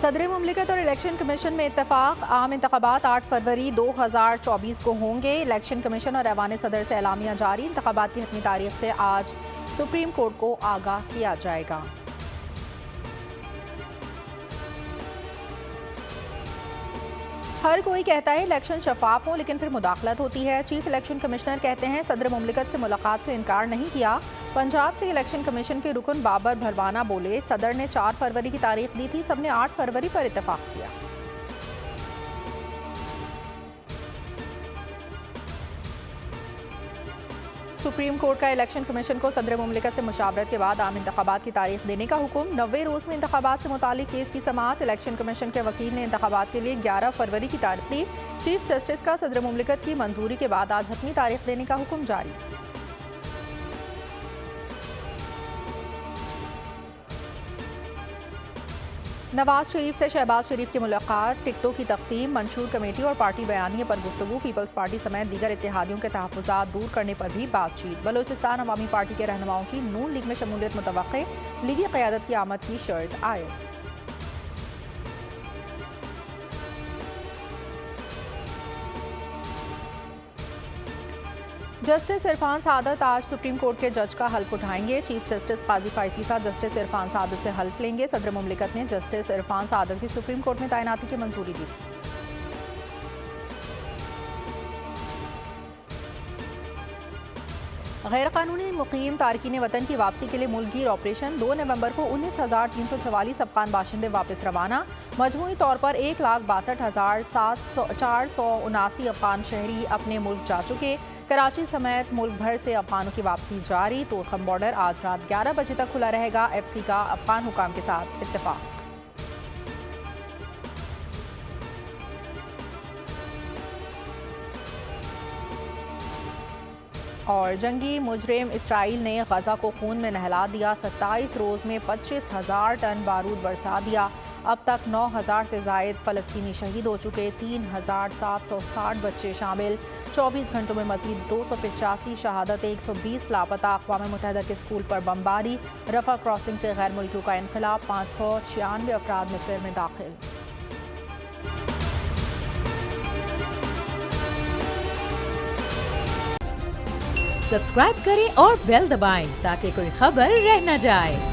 सदर मुमलिकत और election commission में इत्तफाक। आम इंतखाबात 8 फरवरी 2024 को होंगे। इलेक्शन कमीशन और ऐवान सदर से एलामिया जारी। इंतखाबात की हतमी तारीख से आज सुप्रीम कोर्ट को आगाह किया जाएगा। हर कोई कहता है इलेक्शन शफाफ हो, लेकिन फिर मुदाखलत होती है। चीफ इलेक्शन कमिश्नर कहते हैं सदर मुमलिकत से मुलाकात से इनकार नहीं किया। पंजाब से इलेक्शन कमीशन के रुकन बाबर भरवाना बोले सदर ने 4 फरवरी की तारीख दी थी, सबने 8 फरवरी पर इत्तेफाक किया। सुप्रीम कोर्ट का इलेक्शन कमीशन को सदर मुमलिकत से मुशावरत के बाद आम इंतखाबात की तारीख देने का हुक्म। 90 रोज़ में इंतखाबात से मुतालिक केस की समाअत। इलेक्शन कमीशन के वकील ने इंतखाबात के लिए 11 फरवरी की तारीख दी। चीफ जस्टिस का सदर मुमलिकत की मंजूरी के बाद आज हतमी तारीख देने का हुक्म जारी। नवाज शरीफ से शहबाज शरीफ की मुलाकात, टिकटों की तकसीम, मंशूर कमेटी और पार्टी बयानिए पर गुफ्तगू। पीपल्स पार्टी समेत दीगर इत्तेहादियों के तहफ़्फ़ुज़ात दूर करने पर भी बातचीत। बलोचिस्तान अवामी पार्टी के रहनुमाओं की नून लीग में शमूलियत मुतवक्के, लीगी क़यादत की आमद की शर्त आयद। जस्टिस इरफान सादत आज सुप्रीम कोर्ट के जज का हल्फ उठाएंगे। चीफ जस्टिस काजी फाइसीसा जस्टिस इरफान सादत से हल्फ लेंगे। सदर मुमलिकत ने जस्टिस इरफान सादत की सुप्रीम कोर्ट में तैनाती की मंजूरी दी। गैर कानूनी मुकीम तारकीन वतन की वापसी के लिए मुल्कगीर ऑपरेशन। 2 नवंबर को 19,344 अफगान बाशिंदे वापस रवाना। मजमूई तौर पर 1,62,479 अफगान शहरी अपने मुल्क जा चुके। कराची समेत मुल्क भर से अफगानों की वापसी जारी। तोरखम बॉर्डर आज रात 11 बजे तक खुला रहेगा। FC का अफगान हुकाम के साथ इत्तेफाक। और जंगी मुजरिम इसराइल ने गजा को खून में नहला दिया। 27 रोज़ में 25,000 टन बारूद बरसा दिया। अब तक 9,000 से जायद फ़लस्तीनी शहीद हो चुके। 3,760 बच्चे शामिल। 24 घंटों में मजीद 285 शहादतें, 120 लापता। अक़वाम मुत्तहिदा के स्कूल पर बमबारी। रफ़ा क्रॉसिंग से गैर मुल्कियों का इनक़िलाब। 596 अफराद मिस्र में दाखिल। सब्सक्राइब करें और बेल दबाएं ताकि कोई खबर रह न जाए।